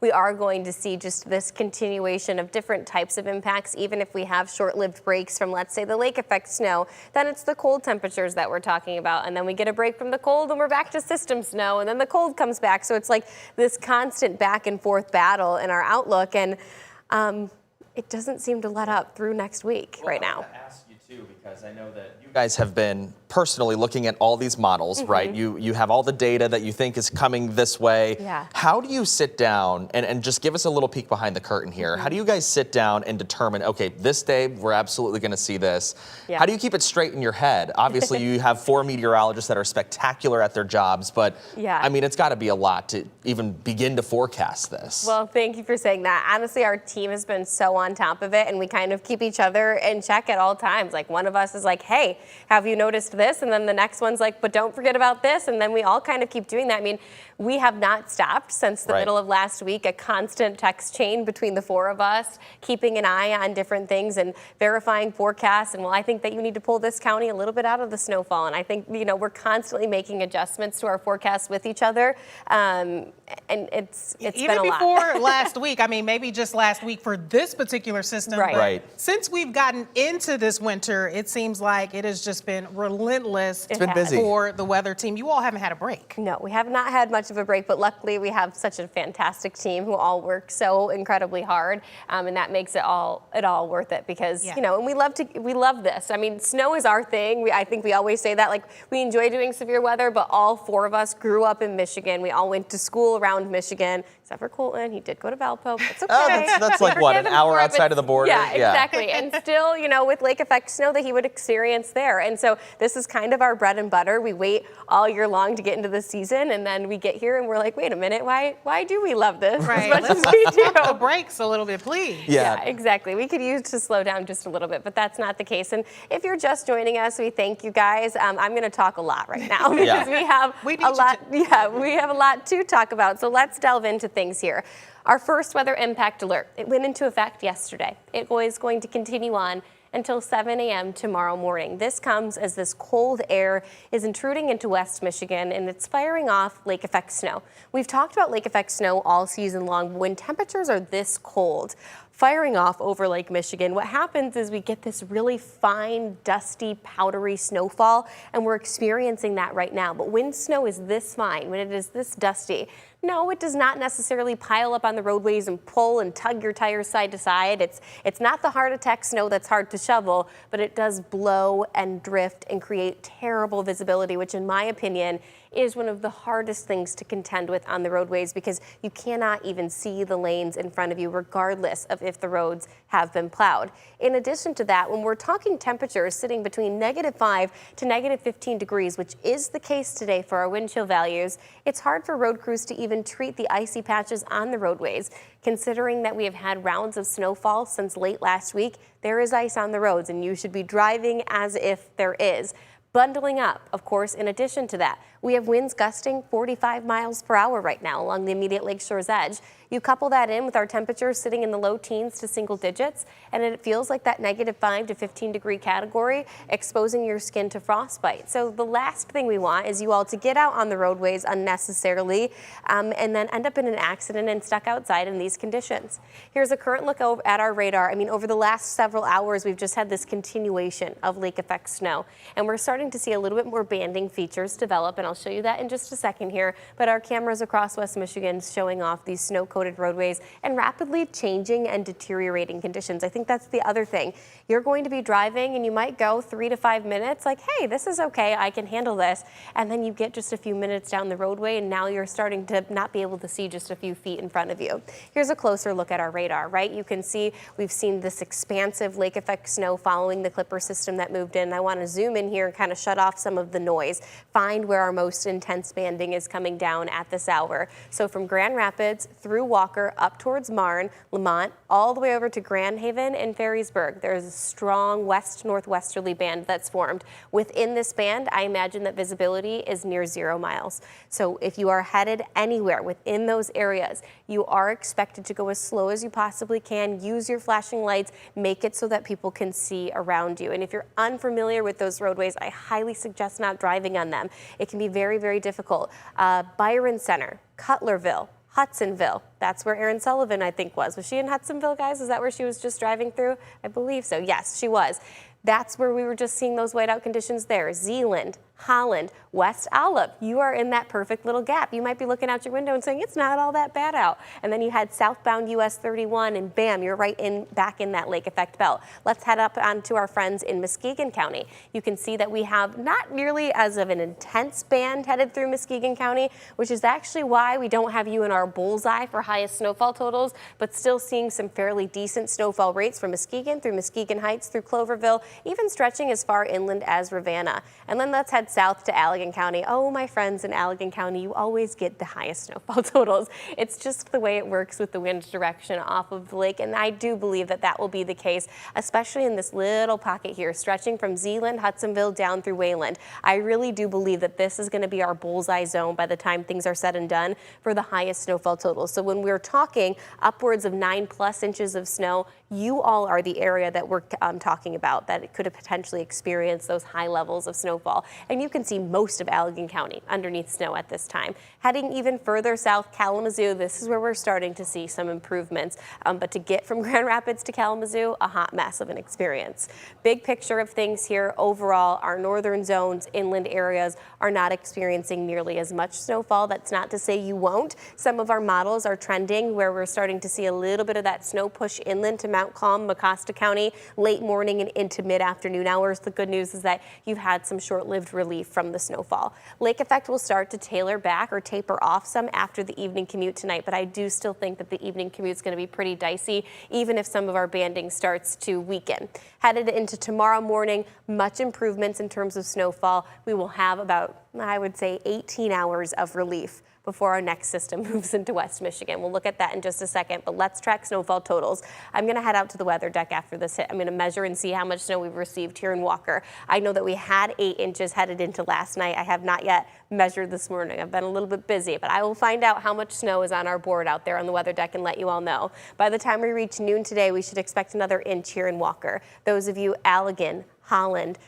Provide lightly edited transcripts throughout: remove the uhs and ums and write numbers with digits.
we are going to see just this continuation of different types of impacts. Even if we have short-lived breaks from, let's say, the lake effect snow, then it's the cold temperatures that we're talking about. And then we get a break from the cold and we're back to system snow, and then the cold comes back. So it's like this constant back and forth battle in our outlook. And it doesn't seem to let up through next week right now. Ask you too, because I know that you guys have been personally looking at all these models, right? You have all the data that you think is coming this way. Yeah. How do you sit down and just give us a little peek behind the curtain here? How do you guys sit down and determine, okay, this day we're absolutely going to see this? Yeah. How do you keep it straight in your head? Obviously, you have 4 meteorologists that are spectacular at their jobs, but yeah. I mean, it's got to be a lot to even begin to forecast this. Well, thank you for saying that. Honestly, our team has been so on top of it, and we kind of keep each other in check at all times. Like, one of us is like, hey, have you noticed this? And then the next one's like, but don't forget about this. And then we all kind of keep doing that. I mean, we have not stopped since the middle of last week, a constant text chain between the 4 of us, keeping an eye on different things and verifying forecasts. And well, I think that you need to pull this county a little bit out of the snowfall. And I think, you know, we're constantly making adjustments to our forecasts with each other. And it's been a lot. Even before last week, I mean, maybe just last week for this particular system. Right. Since we've gotten into this winter, it seems like it has just been relentless. It's been busy for the weather team. You all haven't had a break. No, we have not had much of a break, but luckily we have such a fantastic team who all work so incredibly hard, and that makes it all worth it because you know, and we love this. I mean, snow is our thing. I think we always say that, like, we enjoy doing severe weather, but all 4 of us grew up in Michigan. We all went to school around Michigan, except for Colton. He did go to Valpo, but it's okay. Oh, that's like what, an hour outside of the border? Yeah, exactly. And still, you know, with lake effect snow that he would experience there. And so this is kind of our bread and butter. We wait all year long to get into the season, and then we get here and we're like, wait a minute, why do we love this as much as we do? The breaks a little bit, please. Yeah, exactly. We could use to slow down just a little bit, but that's not the case. And if you're just joining us, we thank you guys. I'm going to talk a lot right now because we have a lot. Yeah, we have a lot to talk about. So let's delve into things here. Our first weather impact alert, it went into effect yesterday. It is going to continue on until 7 a.m. tomorrow morning. This comes as this cold air is intruding into West Michigan, and it's firing off lake effect snow. We've talked about lake effect snow all season long. When temperatures are this cold, firing off over Lake Michigan, what happens is we get this really fine, dusty, powdery snowfall, and we're experiencing that right now. But when snow is this fine, when it is this dusty, no, it does not necessarily pile up on the roadways and pull and tug your tires side to side. It's not the heart attack snow that's hard to shovel, but it does blow and drift and create terrible visibility, which in my opinion is one of the hardest things to contend with on the roadways because you cannot even see the lanes in front of you regardless of if the roads have been plowed. In addition to that, when we're talking temperatures sitting between -5 to -15 degrees, which is the case today for our wind chill values, it's hard for road crews to even treat the icy patches on the roadways. Considering that we have had rounds of snowfall since late last week, there is ice on the roads and you should be driving as if there is. Bundling up, of course, in addition to that, we have winds gusting 45 miles per hour right now along the immediate lakeshore's edge. You couple that in with our temperatures sitting in the low teens to single digits, and it feels like that -5 to 15 degree category, exposing your skin to frostbite. So the last thing we want is you all to get out on the roadways unnecessarily and then end up in an accident and stuck outside in these conditions. Here's a current look at our radar. I mean, over the last several hours, we've just had this continuation of lake effect snow, and we're starting to see a little bit more banding features develop, and I'll show you that in just a second here. But our cameras across West Michigan showing off these snow-coated roadways and rapidly changing and deteriorating conditions. I think that's the other thing. You're going to be driving and you might go 3 to 5 minutes like, hey, this is okay, I can handle this. And then you get just a few minutes down the roadway and now you're starting to not be able to see just a few feet in front of you. Here's a closer look at our radar, right? You can see we've seen this expansive lake effect snow following the Clipper system that moved in. I want to zoom in here and kind of shut off some of the noise, find where our most intense banding is coming down at this hour. So from Grand Rapids through Walker up towards Marne, Lamont, all the way over to Grand Haven and Ferrysburg, there's a strong west-northwesterly band that's formed. Within this band, I imagine that visibility is near 0 miles. So if you are headed anywhere within those areas, you are expected to go as slow as you possibly can, use your flashing lights, make it so that people can see around you. And if you're unfamiliar with those roadways, I highly suggest not driving on them. It can be very, very difficult. Byron Center, Cutlerville, Hudsonville. That's where Erin Sullivan, I think, was. Was she in Hudsonville, guys? Is that where she was just driving through? I believe so. Yes, she was. That's where we were just seeing those whiteout conditions there. Zeeland, Holland, West Olive. You are in that perfect little gap. You might be looking out your window and saying, it's not all that bad out. And then you had southbound US 31 and bam, you're right back in that lake effect belt. Let's head up onto our friends in Muskegon County. You can see that we have not nearly as of an intense band headed through Muskegon County, which is actually why we don't have you in our bullseye for highest snowfall totals, but still seeing some fairly decent snowfall rates from Muskegon through Muskegon Heights through Cloverville, even stretching as far inland as Ravenna. And then let's head south to Allegan County. Oh, my friends in Allegan County, you always get the highest snowfall totals. It's just the way it works with the wind direction off of the lake, and I do believe that that will be the case, especially in this little pocket here, stretching from Zeeland, Hudsonville, down through Wayland. I really do believe that this is going to be our bullseye zone by the time things are said and done for the highest snowfall totals. So when we're talking upwards of 9+ inches of snow, you all are the area that we're talking about that it could have potentially experienced those high levels of snowfall. And you can see most of Allegan County underneath snow at this time. Heading even further south, Kalamazoo, this is where we're starting to see some improvements. But to get from Grand Rapids to Kalamazoo, a hot mess of an experience. Big picture of things here, overall, our northern zones, inland areas are not experiencing nearly as much snowfall. That's not to say you won't. Some of our models are trending where we're starting to see a little bit of that snow push inland to Mount Calm, Mecosta County, late morning and into mid-afternoon hours. The good news is that you've had some short-lived relief from the snowfall. Lake effect will start to tailor back or taper off some after the evening commute tonight, but I do still think that the evening commute is going to be pretty dicey, even if some of our banding starts to weaken. Headed into tomorrow morning, much improvements in terms of snowfall. We will have about, I would say, 18 hours of relief before our next system moves into West Michigan. We'll look at that in just a second, but let's track snowfall totals. I'm going to head out to the weather deck after this hit. I'm going to measure and see how much snow we've received here in Walker. I know that we had 8 inches headed into last night. I have not yet measured this morning. I've been a little bit busy, but I will find out how much snow is on our board out there on the weather deck and let you all know. By the time we reach noon today, we should expect another inch here in Walker. Those of you Allegan, Holland,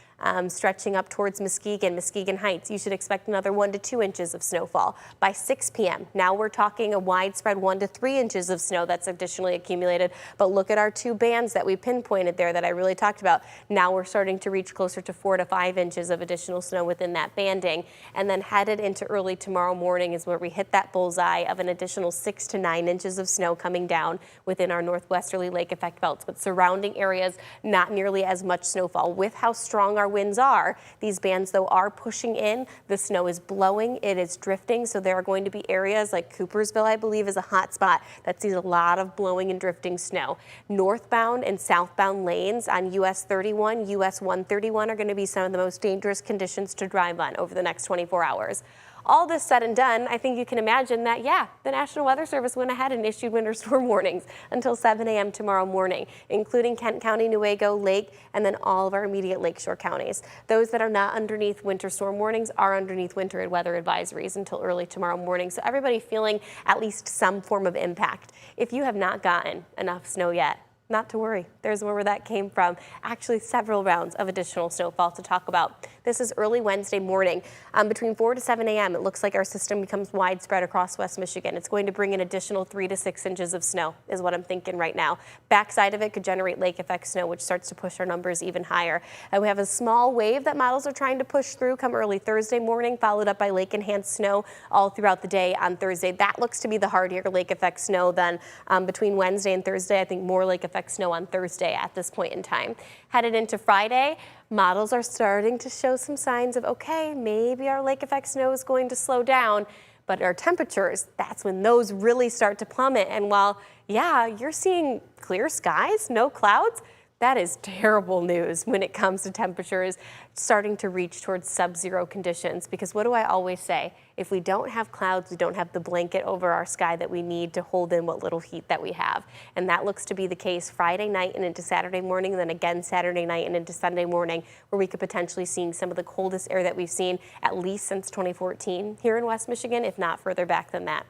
stretching up towards Muskegon Heights, you should expect another 1 to 2 inches of snowfall. By 6 p.m., now we're talking a widespread 1 to 3 inches of snow that's additionally accumulated. But look at our 2 bands that we pinpointed there that I really talked about. Now we're starting to reach closer to 4 to 5 inches of additional snow within that banding. And then headed into early tomorrow morning is where we hit that bullseye of an additional 6 to 9 inches of snow coming down within our northwesterly lake effect belts. But surrounding areas, not nearly as much snowfall. With how strong our winds are, these bands though are pushing in. The snow is blowing, it is drifting, so there are going to be areas like Coopersville, I believe, is a hot spot that sees a lot of blowing and drifting snow. Northbound and southbound lanes on US 31, US 131 are going to be some of the most dangerous conditions to drive on over the next 24 hours. All this said and done, I think you can imagine that, yeah, the National Weather Service went ahead and issued winter storm warnings until 7 a.m. tomorrow morning, including Kent County, Newaygo, Lake, and then all of our immediate lakeshore counties. Those that are not underneath winter storm warnings are underneath winter weather advisories until early tomorrow morning. So everybody feeling at least some form of impact. If you have not gotten enough snow yet, not to worry. There's where that came from. Actually, several rounds of additional snowfall to talk about. This is early Wednesday morning. Between 4 to 7 a.m., it looks like our system becomes widespread across West Michigan. It's going to bring an additional 3 to 6 inches of snow is what I'm thinking right now. Backside of it could generate lake effect snow, which starts to push our numbers even higher. We have a small wave that models are trying to push through come early Thursday morning, followed up by lake enhanced snow all throughout the day on Thursday. That looks to be the hardier lake effect snow than between Wednesday and Thursday. I think more lake effect snow on Thursday at this point in time. Headed into Friday, models are starting to show some signs of, okay, maybe our lake effect snow is going to slow down, but our temperatures, that's when those really start to plummet. And while, yeah, you're seeing clear skies, no clouds, that is terrible news when it comes to temperatures starting to reach towards sub-zero conditions. Because what do I always say? If we don't have clouds, we don't have the blanket over our sky that we need to hold in what little heat that we have. And that looks to be the case Friday night and into Saturday morning, and then again Saturday night and into Sunday morning, where we could potentially see some of the coldest air that we've seen at least since 2014 here in West Michigan, if not further back than that.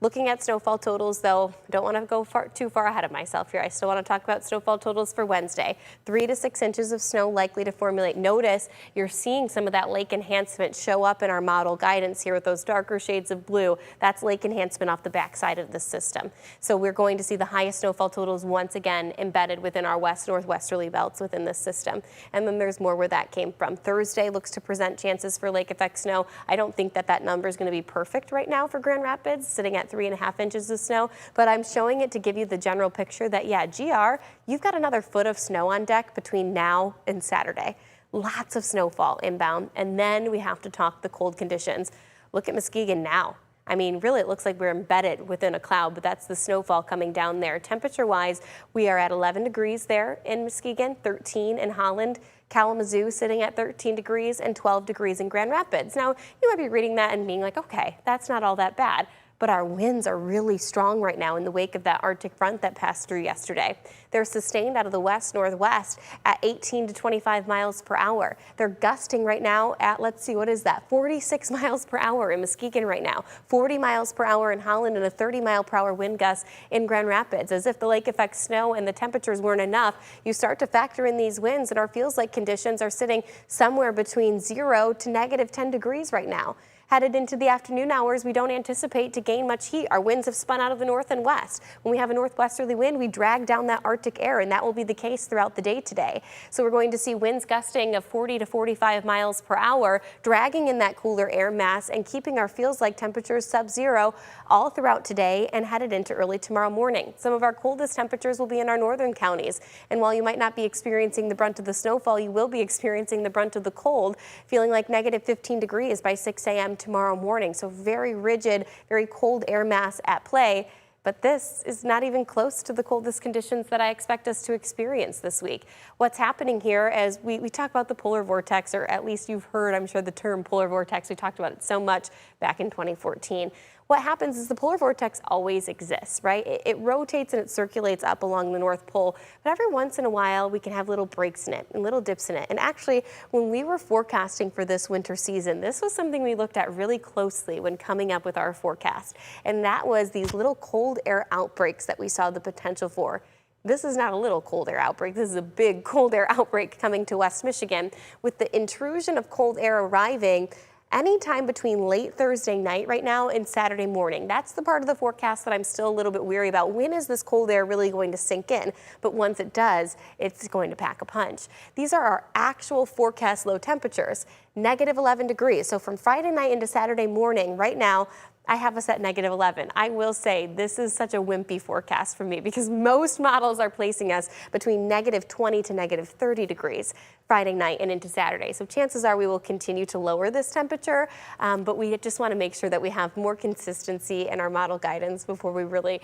Looking at snowfall totals, though, don't want to go too far ahead of myself here. I still want to talk about snowfall totals for Wednesday. 3 to 6 inches of snow likely to formulate. Notice you're seeing some of that lake enhancement show up in our model guidance here with those darker shades of blue. That's lake enhancement off the backside of the system. So we're going to see the highest snowfall totals once again embedded within our west-northwesterly belts within this system. And then there's more where that came from. Thursday looks to present chances for lake effect snow. I don't think that number is going to be perfect right now for Grand Rapids, sitting at 3.5 inches of snow, but I'm showing it to give you the general picture that, yeah, GR, you've got another foot of snow on deck between now and Saturday. Lots of snowfall inbound, and then we have to talk the cold conditions. Look at Muskegon now. I mean, really, it looks like we're embedded within a cloud, but that's the snowfall coming down there. Temperature-wise, we are at 11 degrees there in Muskegon, 13 in Holland, Kalamazoo sitting at 13 degrees, and 12 degrees in Grand Rapids. Now, you might be reading that and being like, okay, that's not all that bad. But our winds are really strong right now in the wake of that Arctic front that passed through yesterday. They're sustained out of the west-northwest at 18 to 25 miles per hour. They're gusting right now at, let's see, what is that? 46 miles per hour in Muskegon right now, 40 miles per hour in Holland, and a 30-mile-per-hour wind gust in Grand Rapids. As if the lake effect snow and the temperatures weren't enough, you start to factor in these winds, and our feels-like conditions are sitting somewhere between 0 to negative 10 degrees right now. Headed into the afternoon hours, we don't anticipate to gain much heat. Our winds have spun out of the north and west. When we have a northwesterly wind, we drag down that Arctic air, and that will be the case throughout the day today. So we're going to see winds gusting of 40 to 45 miles per hour, dragging in that cooler air mass and keeping our feels-like temperatures sub-zero all throughout today and headed into early tomorrow morning. Some of our coldest temperatures will be in our northern counties. And while you might not be experiencing the brunt of the snowfall, you will be experiencing the brunt of the cold, feeling like negative 15 degrees by 6 a.m. tomorrow morning. So very rigid, very cold air mass at play. But this is not even close to the coldest conditions that I expect us to experience this week. What's happening here as we talk about the polar vortex, or at least you've heard, I'm sure, the term polar vortex. We talked about it so much back in 2014. What happens is the polar vortex always exists, right? It rotates and it circulates up along the North Pole, but every once in a while we can have little breaks in it and little dips in it. And actually, when we were forecasting for this winter season, this was something we looked at really closely when coming up with our forecast. And that was these little cold air outbreaks that we saw the potential for. This is not a little cold air outbreak. This is a big cold air outbreak coming to West Michigan. With the intrusion of cold air arriving anytime between late Thursday night right now and Saturday morning. That's the part of the forecast that I'm still a little bit weary about. When is this cold air really going to sink in? But once it does, it's going to pack a punch. These are our actual forecast low temperatures, negative 11 degrees. So from Friday night into Saturday morning, right now, I have us at negative 11. I will say this is such a wimpy forecast for me because most models are placing us between negative 20 to negative 30 degrees Friday night and into Saturday. So chances are we will continue to lower this temperature, but we just want to make sure that we have more consistency in our model guidance before we really,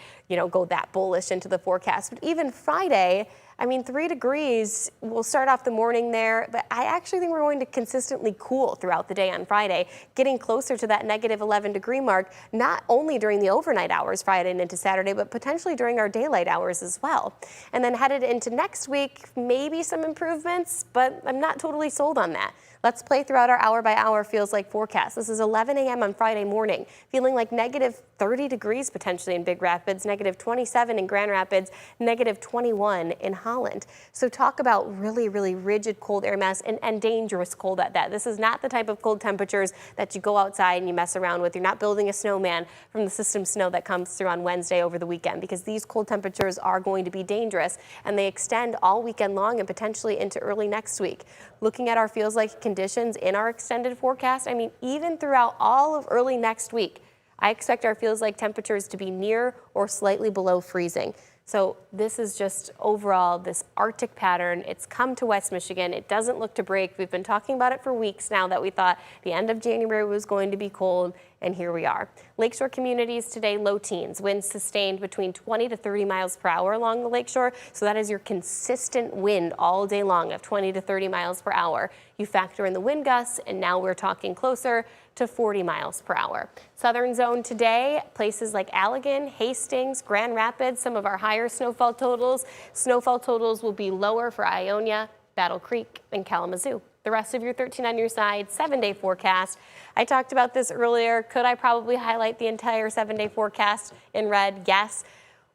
go that bullish into the forecast. But even Friday, 3 degrees, we'll start off the morning there, but I actually think we're going to consistently cool throughout the day on Friday, getting closer to that negative 11 degree mark, not only during the overnight hours Friday and into Saturday, but potentially during our daylight hours as well. And then headed into next week, maybe some improvements, but I'm not totally sold on that. Let's play throughout our hour-by-hour feels-like forecast. This is 11 a.m. on Friday morning, feeling like negative 30 degrees potentially in Big Rapids, negative 27 in Grand Rapids, negative 21 in Holland. So talk about really, really rigid cold air mass and dangerous cold at that. This is not the type of cold temperatures that you go outside and you mess around with. You're not building a snowman from the system snow that comes through on Wednesday over the weekend, because these cold temperatures are going to be dangerous and they extend all weekend long and potentially into early next week. Looking at our feels-like conditions in our extended forecast, even throughout all of early next week, I expect our feels-like temperatures to be near or slightly below freezing. So this is just overall this Arctic pattern. It's come to West Michigan. It doesn't look to break. We've been talking about it for weeks now that we thought the end of January was going to be cold, and here we are. Lakeshore communities today, low teens, winds sustained between 20 to 30 miles per hour along the lakeshore. So that is your consistent wind all day long of 20 to 30 miles per hour. You factor in the wind gusts, and now we're talking closer to 40 miles per hour. Southern zone today, places like Allegan, Hastings, Grand Rapids, some of our higher snowfall totals. Snowfall totals will be lower for Ionia, Battle Creek, and Kalamazoo. The rest of your 13 on your side, 7-day forecast. I talked about this earlier. Could I probably highlight the entire 7-day forecast in red? Yes.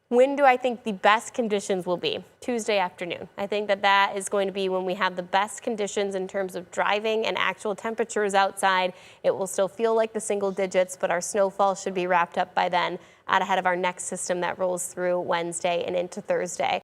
When do I think the best conditions will be? Tuesday afternoon. I think that is going to be when we have the best conditions in terms of driving and actual temperatures outside. It will still feel like the single digits, but our snowfall should be wrapped up by then, out ahead of our next system that rolls through Wednesday and into Thursday.